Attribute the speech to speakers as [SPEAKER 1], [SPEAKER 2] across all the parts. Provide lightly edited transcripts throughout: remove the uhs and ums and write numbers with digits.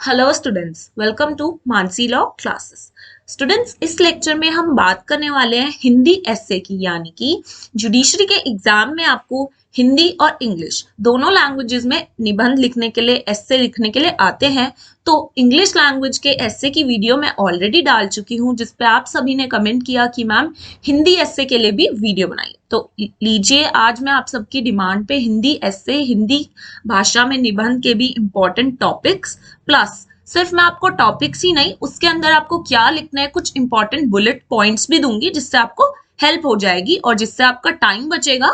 [SPEAKER 1] Hello students, welcome to Mansi law classes. Students, इस lecture में हम बात करने वाले हैं हिंदी एस्से की, यानी कि जुडिशरी के एग्जाम में आपको हिंदी और इंग्लिश दोनों लैंग्वेजेस में निबंध लिखने के लिए, एस्से लिखने के लिए आते हैं। तो इंग्लिश लैंग्वेज के एस्से की वीडियो मैं ऑलरेडी डाल चुकी हूँ, जिसपे आप सभी ने कमेंट किया कि मैम हिंदी एस्से के लिए भी वीडियो बनाइए। तो लीजिए, आज मैं आप सबकी डिमांड पे हिंदी एस्से, हिंदी भाषा में निबंध के भी इम्पोर्टेंट टॉपिक्स प्लस सिर्फ मैं आपको टॉपिक्स ही नहीं, उसके अंदर आपको क्या लिखना है, कुछ इंपॉर्टेंट बुलेट पॉइंट्स भी दूंगी, जिससे आपको हेल्प हो जाएगी और जिससे आपका टाइम बचेगा।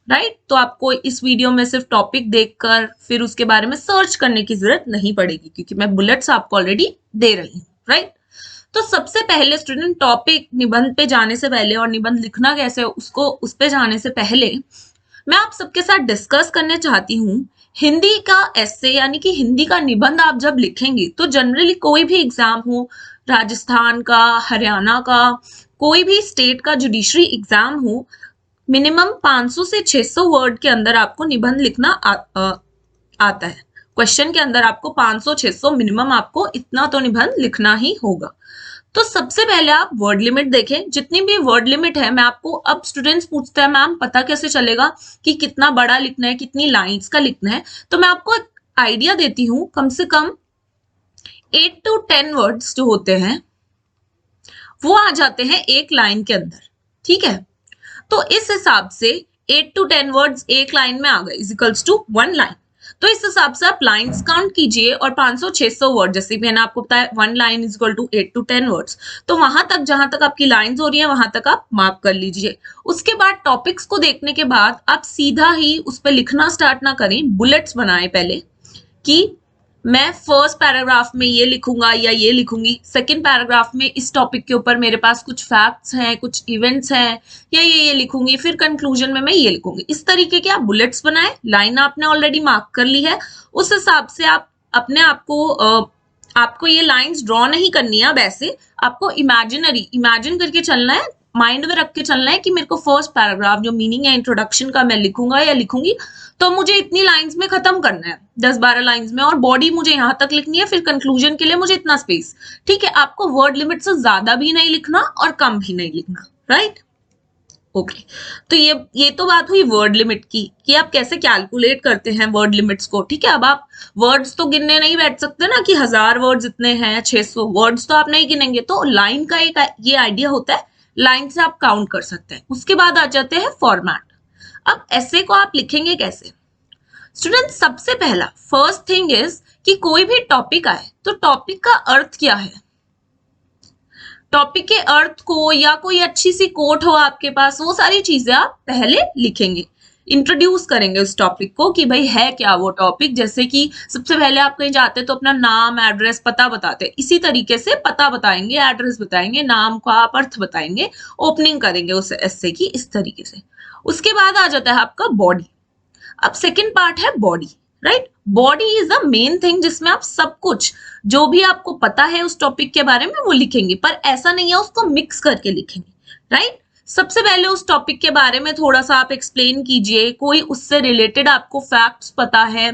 [SPEAKER 1] राइट, तो आपको इस वीडियो में सिर्फ टॉपिक देखकर फिर उसके बारे में सर्च करने की जरूरत नहीं पड़ेगी, क्योंकि मैं बुलेट्स आपको ऑलरेडी दे रही हूँ। राइट, तो सबसे पहले स्टूडेंट, टॉपिक निबंध पे जाने से पहले और निबंध लिखना कैसे उसको उस पे जाने से पहले मैं आप सबके साथ डिस्कस करने चाहती हूँ हिंदी का एस्से, यानी कि हिंदी का निबंध आप जब लिखेंगे तो जनरली कोई भी एग्जाम हो, राजस्थान का, हरियाणा का, कोई भी स्टेट का जुडिशरी एग्जाम हो, मिनिमम 500 से 600 वर्ड के अंदर आपको निबंध लिखना आता है। क्वेश्चन के अंदर आपको 500-600 मिनिमम आपको इतना तो निबंध लिखना ही होगा। तो सबसे पहले आप वर्ड लिमिट देखें, जितनी भी वर्ड लिमिट है। मैं आपको, अब स्टूडेंट्स पूछते हैं मैम पता कैसे चलेगा कि कितना बड़ा लिखना है, कितनी लाइंस का लिखना है, तो मैं आपको एक आइडिया देती हूँ। कम से कम 8 to 10 वर्ड्स जो होते हैं वो आ जाते हैं एक लाइन के अंदर। ठीक है, तो इस हिसाब से 8 to 10 वर्ड्स एक लाइन में आ गए इक्वल्स टू 1 लाइन। तो इस हिसाब से आप लाइंस काउंट कीजिए और 500-600 वर्ड, जैसे मैंने आपको बताया 1 line is equal to 8 to 10 words, तो वहां तक, जहां तक आपकी लाइंस हो रही है वहां तक आप मार्क कर लीजिए। उसके बाद टॉपिक्स को देखने के बाद आप सीधा ही उस पर लिखना स्टार्ट ना करें, बुलेट्स बनाएं पहले कि मैं फर्स्ट पैराग्राफ में ये लिखूंगा या ये लिखूंगी, सेकंड पैराग्राफ में इस टॉपिक के ऊपर मेरे पास कुछ फैक्ट्स हैं, कुछ इवेंट्स हैं, या ये लिखूंगी, फिर कंक्लूजन में मैं ये लिखूंगी। इस तरीके के आप बुलेट्स बनाएं। लाइन आपने ऑलरेडी मार्क कर ली है, उस हिसाब से आप अपने आप को आपको ये लाइंस ड्रॉ नहीं करनी है। अब ऐसे आपको इमेजिन करके चलना है, माइंड में रख के चलना है कि मेरे को फर्स्ट पैराग्राफ जो मीनिंग है इंट्रोडक्शन का मैं लिखूंगा या लिखूंगी, तो मुझे इतनी लाइंस में खत्म करना है, 10-12 लाइंस में, और बॉडी मुझे यहां तक लिखनी है, फिर कंक्लूजन के लिए मुझे इतना स्पेस। ठीक है, आपको वर्ड लिमिट से ज्यादा भी नहीं लिखना और कम भी नहीं लिखना। Right, okay. तो ये तो बात हुई वर्ड लिमिट की कि आप कैसे कैलकुलेट करते हैं वर्ड लिमिट्स को। ठीक है, अब आप वर्ड्स तो गिनने नहीं बैठ सकते ना कि 1000 वर्ड्स इतने हैं, 600 वर्ड्स तो आप नहीं गिनेंगे। तो लाइन का एक ये आइडिया होता है, लाइन से आप काउंट कर सकते हैं। उसके बाद आ जाते हैं फॉर्मेट। अब ऐसे को आप लिखेंगे कैसे स्टूडेंट? सबसे पहला फर्स्ट थिंग इज कि कोई भी टॉपिक आए तो टॉपिक का अर्थ क्या है, टॉपिक के अर्थ को, या कोई अच्छी सी कोट हो आपके पास, वो सारी चीजें आप पहले लिखेंगे, इंट्रोड्यूस करेंगे उस टॉपिक को कि भाई है क्या वो टॉपिक। जैसे कि सबसे पहले आप कहीं जाते तो अपना नाम, एड्रेस, पता बताते, इसी तरीके से पता बताएंगे, एड्रेस बताएंगे, नाम का आप अर्थ बताएंगे, ओपनिंग करेंगे उस एस्से की इस तरीके से। उसके बाद आ जाता है आपका बॉडी। अब सेकेंड पार्ट है body. Right, body is the main thing जिसमें आप सब कुछ जो भी आपको पता है उस टॉपिक के बारे में वो लिखेंगे, पर ऐसा नहीं है उसको मिक्स करके लिखेंगे। राइट, सबसे पहले उस टॉपिक के बारे में थोड़ा सा आप एक्सप्लेन कीजिए, कोई उससे रिलेटेड आपको फैक्ट्स पता है,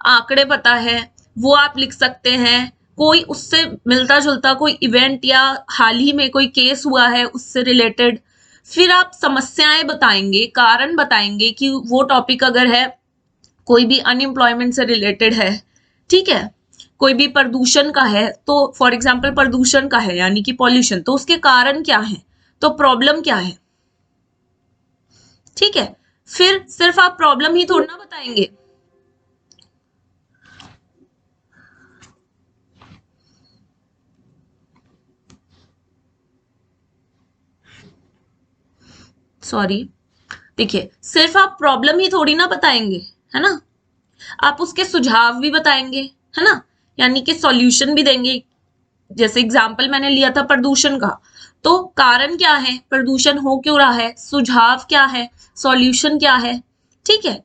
[SPEAKER 1] आंकड़े पता है, वो आप लिख सकते हैं। कोई उससे मिलता जुलता कोई इवेंट या हाल ही में कोई केस हुआ है उससे रिलेटेड, फिर आप समस्याएं बताएंगे, कारण बताएंगे कि वो टॉपिक अगर है कोई भी अनएम्प्लॉयमेंट से रिलेटेड है, ठीक है, कोई भी प्रदूषण का है, तो फॉर एग्जांपल प्रदूषण का है यानी कि पॉल्यूशन, तो उसके कारण क्या है, तो प्रॉब्लम क्या है। ठीक है, फिर सिर्फ आप प्रॉब्लम ही थोड़ा ना बताएंगे, सॉरी, देखिए सिर्फ आप प्रॉब्लम ही थोड़ी ना बताएंगे, है ना, आप उसके सुझाव भी बताएंगे, है ना, यानी कि सॉल्यूशन भी देंगे। जैसे एग्जाम्पल मैंने लिया था प्रदूषण का, तो कारण क्या है, प्रदूषण हो क्यों रहा है, सुझाव क्या है, सॉल्यूशन क्या है। ठीक है,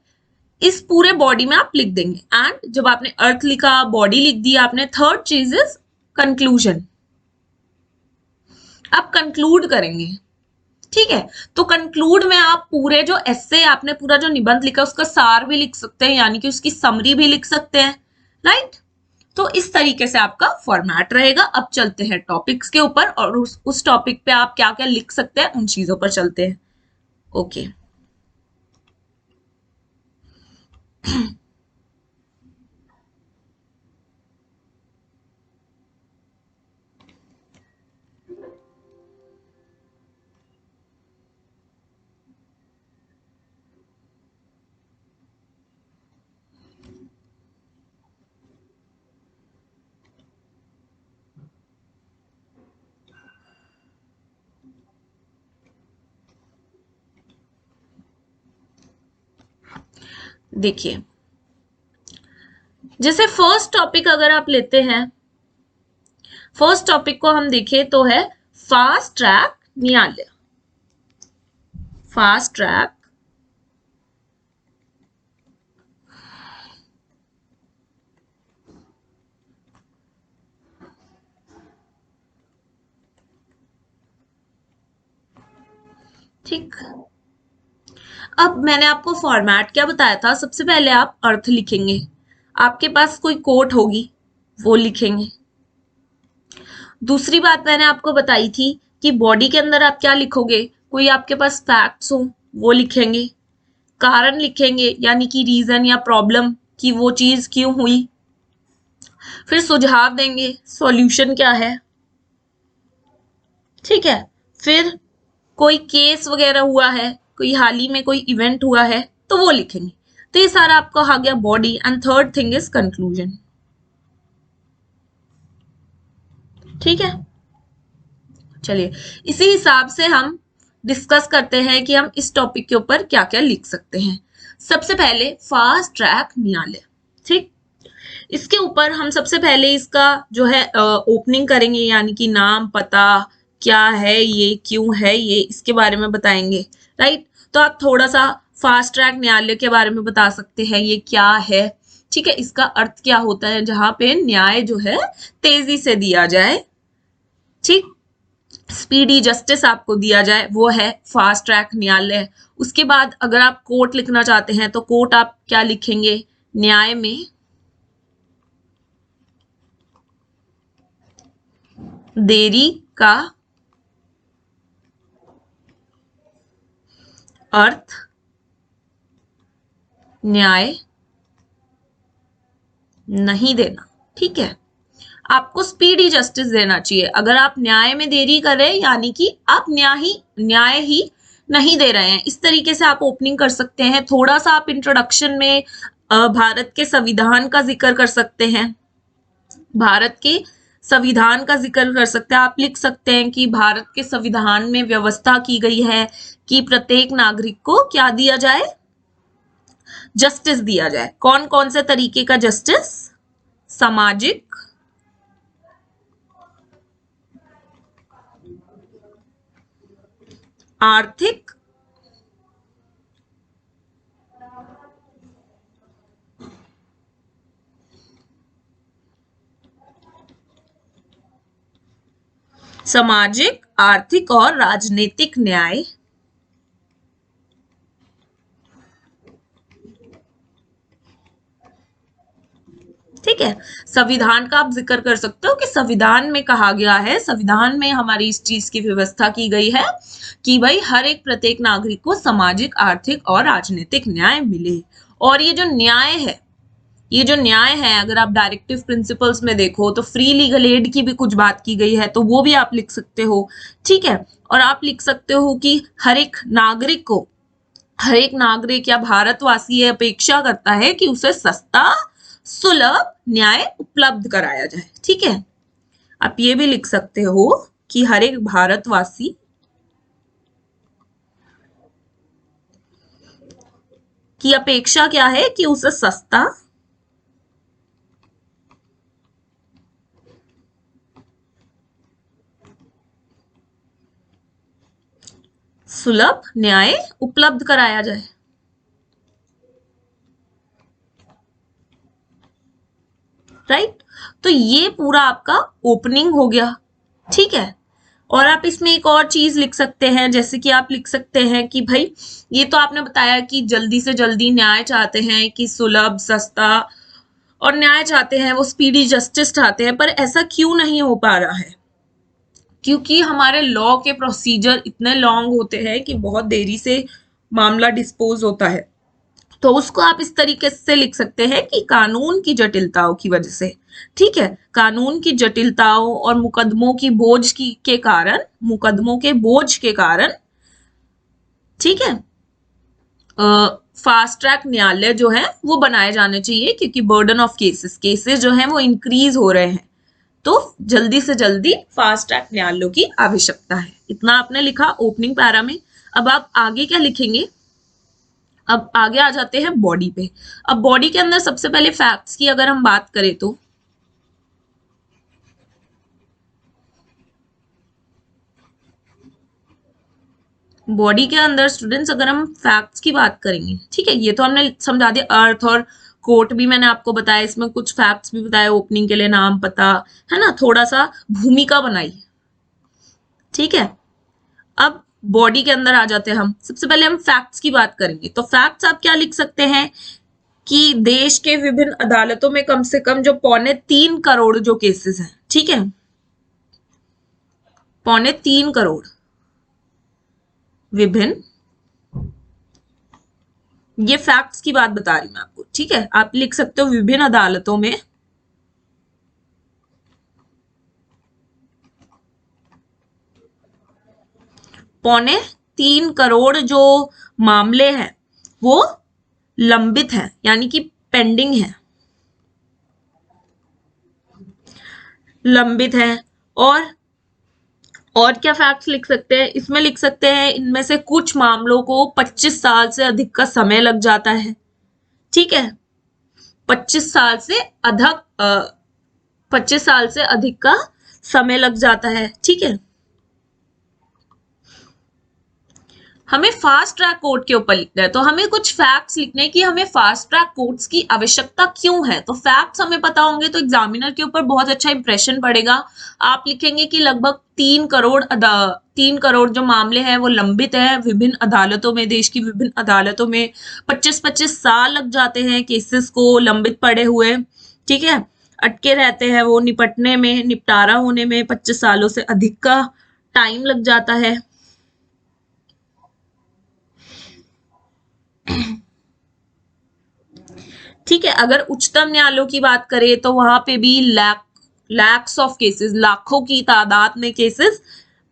[SPEAKER 1] इस पूरे बॉडी में आप लिख देंगे। एंड जब आपने अर्थ लिखा, बॉडी लिख दिया आपने, थर्ड चीज इज कंक्लूजन। आप कंक्लूड करेंगे। ठीक है, तो कंक्लूड में आप पूरे जो एस्से, आपने पूरा जो निबंध लिखा उसका सार भी लिख सकते हैं, यानी कि उसकी समरी भी लिख सकते हैं। राइट, तो तो इस तरीके से आपका फॉर्मेट रहेगा। अब चलते हैं टॉपिक्स के ऊपर और उस टॉपिक पे आप क्या क्या लिख सकते हैं उन चीजों पर चलते हैं। ओके देखिए, जैसे फर्स्ट टॉपिक अगर आप लेते हैं, फर्स्ट टॉपिक को हम देखें तो है फास्ट ट्रैक न्यायालय। फास्ट ट्रैक ठीक। अब मैंने आपको फॉर्मेट क्या बताया था, सबसे पहले आप अर्थ लिखेंगे, आपके पास कोई कोट होगी वो लिखेंगे। दूसरी बात मैंने आपको बताई थी कि बॉडी के अंदर आप क्या लिखोगे, कोई आपके पास फैक्ट्स हो वो लिखेंगे, कारण लिखेंगे यानी कि रीजन या प्रॉब्लम कि वो चीज क्यों हुई, फिर सुझाव देंगे सॉल्यूशन क्या है, ठीक है। फिर कोई केस वगैरह हुआ है, कोई हाल ही में कोई इवेंट हुआ है तो वो लिखेंगे। तो ये सारा आपको आ गया body. And third thing is conclusion, ठीक है। चलिए इसी हिसाब से हम डिस्कस करते हैं कि हम इस टॉपिक के ऊपर क्या क्या लिख सकते हैं। सबसे पहले फास्ट ट्रैक न्यायालय, ठीक। इसके ऊपर हम सबसे पहले इसका जो है ओपनिंग करेंगे, यानी कि नाम, पता क्या है ये, क्यों है ये, इसके बारे में बताएंगे, राइट। तो आप थोड़ा सा फास्ट ट्रैक न्यायालय के बारे में बता सकते हैं, ये क्या है, ठीक है। इसका अर्थ क्या होता है, जहां पे न्याय जो है तेजी से दिया जाए, ठीक, स्पीडी जस्टिस आपको दिया जाए, वो है फास्ट ट्रैक न्यायालय। उसके बाद अगर आप कोर्ट लिखना चाहते हैं तो कोर्ट आप क्या लिखेंगे, न्याय में देरी का अर्थ न्याय नहीं देना, ठीक है। आपको स्पीडी जस्टिस देना चाहिए। अगर आप न्याय में देरी कर रहे हैं यानी कि आप न्याय ही नहीं दे रहे हैं, इस तरीके से आप ओपनिंग कर सकते हैं। थोड़ा सा आप इंट्रोडक्शन में भारत के संविधान का जिक्र कर सकते हैं, भारत के संविधान का जिक्र कर सकते हैं। आप लिख सकते हैं कि भारत के संविधान में व्यवस्था की गई है कि प्रत्येक नागरिक को क्या दिया जाए, जस्टिस दिया जाए। कौन कौन से तरीके का जस्टिस, सामाजिक, आर्थिक, सामाजिक, आर्थिक और राजनीतिक न्याय, ठीक है। संविधान का आप जिक्र कर सकते हो कि संविधान में कहा गया है, संविधान में हमारी इस चीज की व्यवस्था की गई है कि भाई हर एक प्रत्येक नागरिक को सामाजिक, आर्थिक और राजनीतिक न्याय मिले। और ये जो न्याय है, ये जो न्याय है, अगर आप डायरेक्टिव प्रिंसिपल्स में देखो तो फ्री लीगल एड की भी कुछ बात की गई है, तो वो भी आप लिख सकते हो, ठीक है। और आप लिख सकते हो कि हर एक नागरिक या भारतवासी ये अपेक्षा करता है कि उसे सस्ता, सुलभ न्याय उपलब्ध कराया जाए, ठीक है। आप ये भी लिख सकते हो कि हर एक भारतवासी की अपेक्षा क्या है कि उसे सस्ता, सुलभ न्याय उपलब्ध कराया जाए, राइट। तो ये पूरा आपका ओपनिंग हो गया, ठीक है। और आप इसमें एक और चीज लिख सकते हैं, जैसे कि आप लिख सकते हैं कि भाई ये तो आपने बताया कि जल्दी से जल्दी न्याय चाहते हैं, कि सुलभ, सस्ता और न्याय चाहते हैं, वो स्पीडी जस्टिस चाहते हैं, पर ऐसा क्यों नहीं हो पा रहा है? क्योंकि हमारे लॉ के प्रोसीजर इतने लॉन्ग होते हैं कि बहुत देरी से मामला डिस्पोज होता है। तो उसको आप इस तरीके से लिख सकते हैं कि कानून की जटिलताओं की वजह से, ठीक है, कानून की जटिलताओं और मुकदमों की बोझ की के कारण, मुकदमों के बोझ के कारण, ठीक है, फास्ट ट्रैक न्यायालय जो है वो बनाए जाने चाहिए, क्योंकि बर्डन ऑफ केसेस जो है वो इंक्रीज हो रहे हैं। तो जल्दी से जल्दी फास्ट ट्रैक न्यायालयों की आवश्यकता है। इतना आपने लिखा ओपनिंग पैरा में। अब आप आगे क्या लिखेंगे? अब आगे आ जाते हैं बॉडी पे। अब बॉडी के अंदर सबसे पहले फैक्ट्स की अगर हम बात करें तो बॉडी के अंदर स्टूडेंट्स अगर हम फैक्ट्स की बात करेंगे, ठीक है, ये तो हमने समझा दिया। अर्थ और कोट भी मैंने आपको बताया, इसमें कुछ फैक्ट्स भी बताया ओपनिंग के लिए, नाम पता, है ना, थोड़ा सा भूमिका बनाई, ठीक है। अब बॉडी के अंदर आ जाते हैं हम। सबसे पहले हम फैक्ट्स की बात करेंगे, तो फैक्ट्स आप क्या लिख सकते हैं कि देश के विभिन्न अदालतों में कम से कम जो 3.25 करोड़ जो केसेस हैं, ठीक है, 3.25 करोड़ विभिन्न, ये फैक्ट्स की बात बता रही मैं आपको, ठीक है। आप लिख सकते हो विभिन्न अदालतों में 3.25 करोड़ जो मामले हैं वो लंबित हैं, यानी कि पेंडिंग है, लंबित है। और क्या फैक्ट्स लिख सकते हैं इसमें? लिख सकते हैं इनमें से कुछ मामलों को 25 साल से अधिक का समय लग जाता है, ठीक है, 25 साल से अधिक 25 साल से अधिक का समय लग जाता है, ठीक है। हमें फास्ट ट्रैक कोर्ट के ऊपर लिखना है, तो हमें कुछ फैक्ट्स लिखने हैं कि हमें फास्ट ट्रैक कोर्ट्स की आवश्यकता क्यों है। तो फैक्ट्स हमें पता होंगे तो एग्जामिनर के ऊपर बहुत अच्छा इंप्रेशन पड़ेगा। आप लिखेंगे कि लगभग 3 करोड़ जो मामले हैं वो लंबित है विभिन्न अदालतों में, देश की विभिन्न अदालतों में 25-25 साल लग जाते हैं केसेस को लंबित पड़े हुए, ठीक है, अटके रहते हैं वो, निपटने में, निपटारा होने में 25 सालों से अधिक का टाइम लग जाता है। ठीक है, अगर उच्चतम न्यायालयों की बात करें तो वहां पे भी लैक्स ऑफ केसेस, लाखों की तादाद में केसेस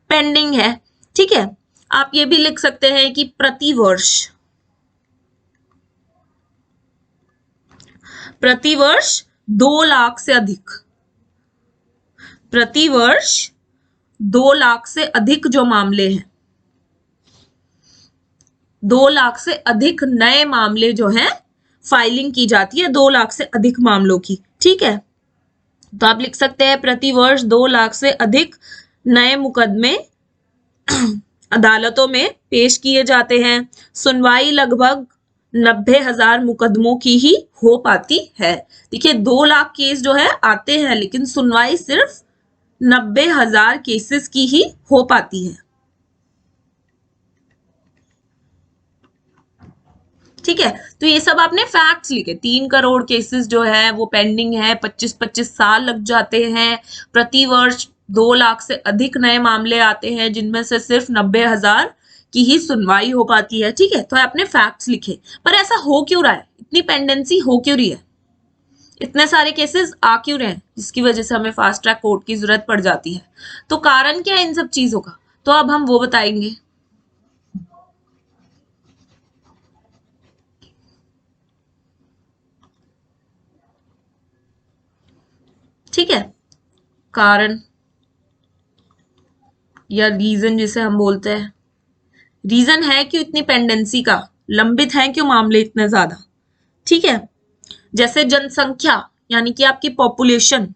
[SPEAKER 1] पेंडिंग है, ठीक है। आप ये भी लिख सकते हैं कि प्रतिवर्ष 2 लाख से अधिक, प्रतिवर्ष 2 लाख से अधिक जो मामले हैं, 2 लाख से अधिक नए मामले जो हैं फाइलिंग की जाती है, 2 लाख से अधिक मामलों की, ठीक है। तो आप लिख सकते हैं प्रतिवर्ष 2 लाख से अधिक नए मुकदमे अदालतों में पेश किए जाते हैं। सुनवाई लगभग 90,000 मुकदमों की ही हो पाती है। देखिए 2 लाख केस जो है आते हैं, लेकिन सुनवाई सिर्फ 90,000 केसेस की ही हो पाती है, ठीक है। तो ये सब आपने फैक्ट्स लिखे। 3 करोड़ केसेस जो है वो पेंडिंग है, 25-25 साल लग जाते हैं, प्रतिवर्ष 2 लाख से अधिक नए मामले आते हैं जिनमें से सिर्फ 90,000 की ही सुनवाई हो पाती है, ठीक है। तो आपने फैक्ट्स लिखे। पर ऐसा हो क्यों रहा है? इतनी पेंडेंसी हो क्यों रही है? इतने सारे केसेस आ क्यों रहे हैं जिसकी वजह से हमें फास्ट ट्रैक कोर्ट की जरूरत पड़ जाती है? तो कारण क्या है इन सब चीजों का? तो अब हम वो बताएंगे, ठीक है। कारण या रीजन जिसे हम बोलते हैं, रीजन है क्यों इतनी पेंडेंसी का, लंबित है क्यों मामले इतने ज्यादा, ठीक है। जैसे जनसंख्या, यानी कि आपकी पॉपुलेशन,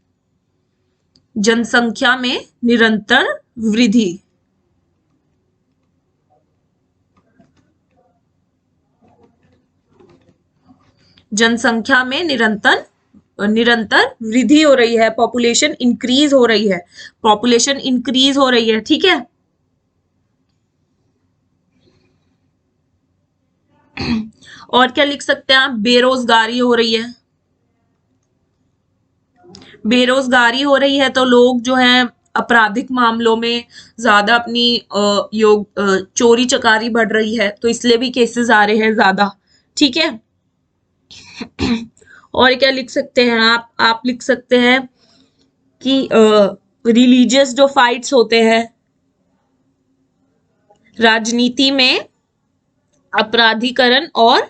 [SPEAKER 1] जनसंख्या में निरंतर वृद्धि, जनसंख्या में निरंतर निरंतर वृद्धि हो रही है, पॉपुलेशन इंक्रीज हो रही है, पॉपुलेशन इंक्रीज हो रही है, ठीक है। और क्या लिख सकते हैं आप? बेरोजगारी हो रही है, बेरोजगारी हो रही है तो लोग जो है आपराधिक मामलों में ज्यादा अपनी चोरी चकारी बढ़ रही है, तो इसलिए भी केसेस आ रहे हैं ज्यादा। ठीक है। और क्या लिख सकते हैं आप लिख सकते हैं कि रिलीजियस जो फाइट्स होते हैं, राजनीति में अपराधीकरण और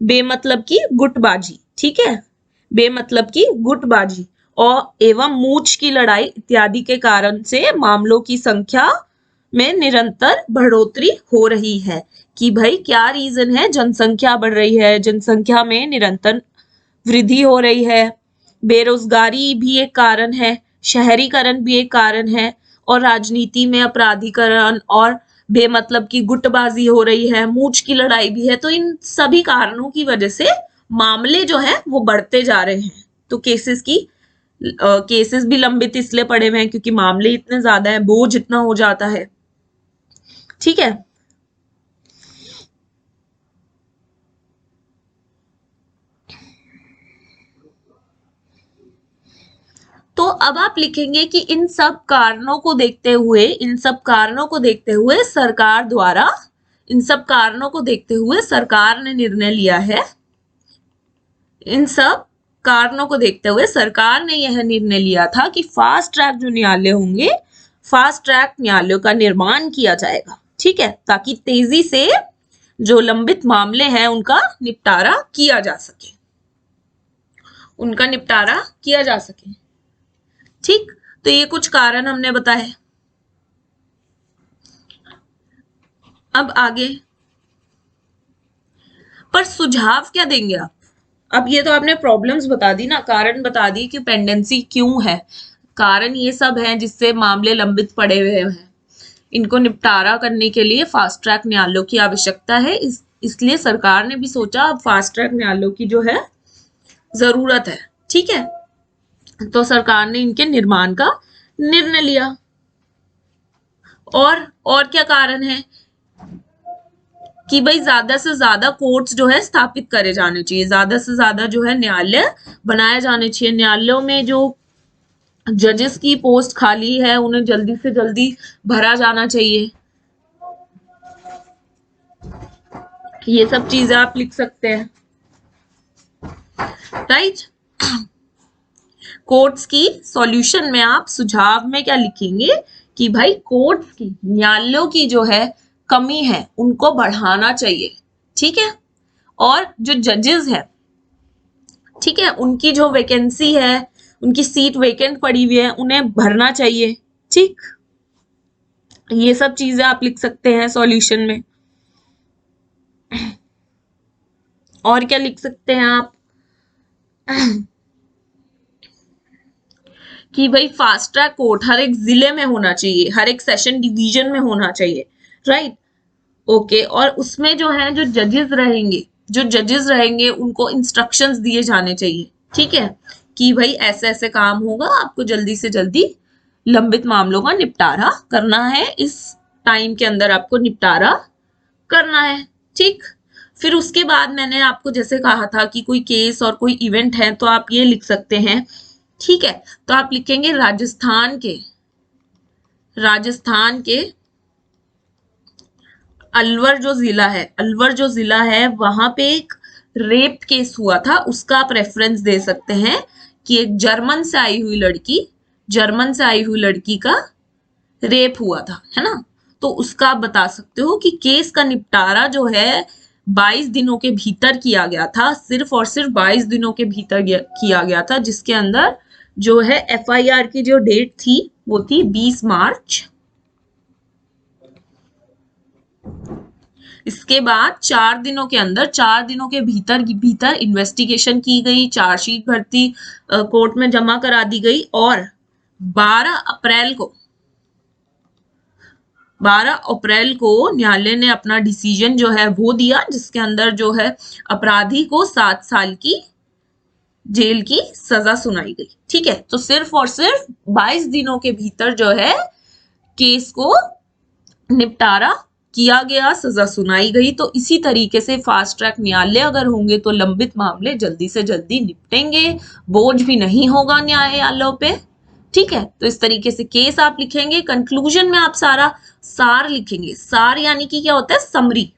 [SPEAKER 1] बेमतलब की गुटबाजी। ठीक है, बेमतलब की गुटबाजी और एवं मूछ की लड़ाई इत्यादि के कारण से मामलों की संख्या में निरंतर बढ़ोतरी हो रही है। कि भाई क्या रीजन है, जनसंख्या बढ़ रही है, जनसंख्या में निरंतर वृद्धि हो रही है, बेरोजगारी भी एक कारण है, शहरीकरण भी एक कारण है, और राजनीति में अपराधीकरण और बेमतलब की गुटबाजी हो रही है, मूछ की लड़ाई भी है। तो इन सभी कारणों की वजह से मामले जो है वो बढ़ते जा रहे हैं। तो केसेस भी लंबित इसलिए पड़े हुए हैं क्योंकि मामले इतने ज्यादा है, बोझ इतना हो जाता है। ठीक है। तो अब आप लिखेंगे कि इन सब कारणों को देखते हुए सरकार ने निर्णय लिया है, इन सब कारणों को देखते हुए सरकार ने यह निर्णय लिया था कि फास्ट ट्रैक जो न्यायालय होंगे, फास्ट ट्रैक न्यायालयों का निर्माण किया जाएगा। ठीक है, ताकि तेजी से जो लंबित मामले हैं उनका निपटारा किया जा सके। ठीक, तो ये कुछ कारण हमने बताए। अब आगे पर सुझाव क्या देंगे आप? अब ये तो आपने प्रॉब्लम्स बता दी ना, कारण बता दी कि पेंडेंसी क्यों है, कारण ये सब है जिससे मामले लंबित पड़े हुए हैं। इनको निपटारा करने के लिए फास्ट ट्रैक न्यायालयों की आवश्यकता है, इसलिए सरकार ने भी सोचा अब फास्ट ट्रैक न्यायालयों की जो है जरूरत है। ठीक है, तो सरकार ने इनके निर्माण का निर्णय लिया। और क्या कारण है कि भाई ज्यादा से ज्यादा कोर्ट्स जो है स्थापित करे जाने चाहिए, ज्यादा से ज्यादा जो है न्यायालय बनाए जाने चाहिए। न्यायालयों में जो जजेस की पोस्ट खाली है उन्हें जल्दी से जल्दी भरा जाना चाहिए। ये सब चीजें आप लिख सकते हैं। राइट। कोर्ट्स की सॉल्यूशन में आप सुझाव में क्या लिखेंगे कि भाई कोर्ट्स की, न्यायालयों की जो है कमी है उनको बढ़ाना चाहिए। ठीक है, और जो जजेस है, ठीक है, उनकी जो वैकेंसी है, उनकी सीट वेकेंट पड़ी हुई है, उन्हें भरना चाहिए। ठीक, ये सब चीजें आप लिख सकते हैं सॉल्यूशन में। और क्या लिख सकते हैं आप कि भाई फास्ट ट्रैक कोर्ट हर एक जिले में होना चाहिए, हर एक सेशन डिवीजन में होना चाहिए। Right, okay. और उसमें जो है जो जजेस रहेंगे उनको इंस्ट्रक्शंस दिए जाने चाहिए। ठीक है, कि भाई ऐसे ऐसे काम होगा, आपको जल्दी से जल्दी लंबित मामलों का निपटारा करना है, इस टाइम के अंदर आपको निपटारा करना है। ठीक, फिर उसके बाद मैंने आपको जैसे कहा था कि कोई केस और कोई इवेंट है तो आप ये लिख सकते हैं। ठीक है, तो आप लिखेंगे राजस्थान के अलवर जो जिला है वहां पे एक रेप केस हुआ था, उसका आप रेफरेंस दे सकते हैं कि एक जर्मन से आई हुई लड़की का रेप हुआ था, है ना। तो उसका आप बता सकते हो कि केस का निपटारा जो है 22 दिनों के भीतर किया गया था, सिर्फ और सिर्फ 22 दिनों के भीतर किया गया था, जिसके अंदर जो है एफआईआर की जो डेट थी वो थी 20 मार्च। इसके बाद 4 दिनों के भीतर इन्वेस्टिगेशन की गई, चार्जशीट भर्ती कोर्ट में जमा करा दी गई, और 12 अप्रैल को न्यायालय ने अपना डिसीजन जो है वो दिया, जिसके अंदर जो है अपराधी को 7 साल की जेल की सजा सुनाई गई। ठीक है, तो सिर्फ और सिर्फ 22 दिनों के भीतर जो है केस को निपटारा किया गया, सजा सुनाई गई। तो इसी तरीके से फास्ट ट्रैक न्यायालय अगर होंगे तो लंबित मामले जल्दी से जल्दी निपटेंगे, बोझ भी नहीं होगा न्यायालयों पे। ठीक है, तो इस तरीके से केस आप लिखेंगे। कंक्लूजन में आप सारा सार लिखेंगे। सार यानी कि क्या होता है, समरी,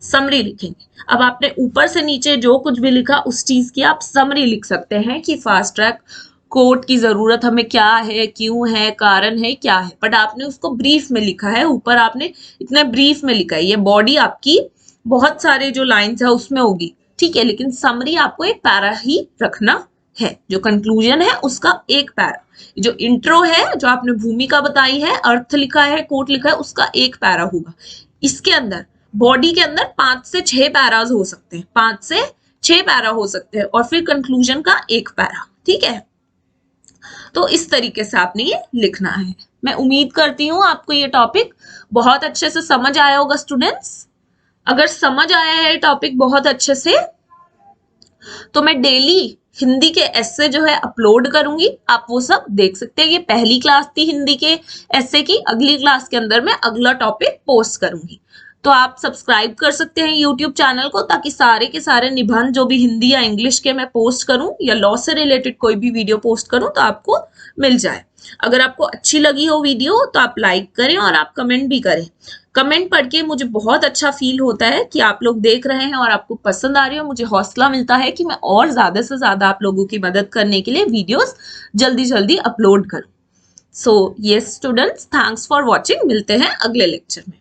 [SPEAKER 1] समरी लिखेंगे। अब आपने ऊपर से नीचे जो कुछ भी लिखा उस चीज की आप समरी लिख सकते हैं कि फास्ट ट्रैक कोर्ट की जरूरत हमें क्या है, क्यों है, कारण है, क्या है। बट आपने उसको ब्रीफ में लिखा है, ऊपर आपने इतने ब्रीफ में लिखा है। ये बॉडी आपकी बहुत सारे जो लाइंस है उसमें होगी, ठीक है, लेकिन समरी आपको एक पैरा ही रखना है। जो कंक्लूजन है उसका एक पैरा, जो इंट्रो है, जो आपने भूमिका बताई है, अर्थ लिखा है, कोर्ट लिखा है, उसका एक पैरा होगा। इसके अंदर बॉडी के अंदर 5 से 6 पैराज हो सकते हैं, 5 से 6 पैरा हो सकते हैं, और फिर कंक्लूजन का एक पैरा। ठीक है, तो इस तरीके से आपने ये लिखना है। मैं उम्मीद करती हूं आपको ये टॉपिक बहुत अच्छे से समझ आया होगा स्टूडेंट्स। अगर समझ आया है टॉपिक बहुत अच्छे से, तो मैं डेली हिंदी के एस्से जो है अपलोड करूंगी, आप वो सब देख सकते हैं। ये पहली क्लास थी हिंदी के एस्से की, अगली क्लास के अंदर मैं अगला टॉपिक पोस्ट करूंगी। तो आप सब्सक्राइब कर सकते हैं यूट्यूब चैनल को, ताकि सारे के सारे निबंध जो भी हिंदी या इंग्लिश के मैं पोस्ट करूं या लॉ से रिलेटेड कोई भी वीडियो पोस्ट करूं तो आपको मिल जाए। अगर आपको अच्छी लगी हो वीडियो तो आप लाइक करें और आप कमेंट भी करें। कमेंट पढ़ के मुझे बहुत अच्छा फील होता है कि आप लोग देख रहे हैं और आपको पसंद आ रही हो। मुझे हौसला मिलता है कि मैं और ज्यादा से ज्यादा आप लोगों की मदद करने के लिए वीडियोस जल्दी जल्दी अपलोड करूं। So yes students, thanks for watching. मिलते हैं अगले लेक्चर में।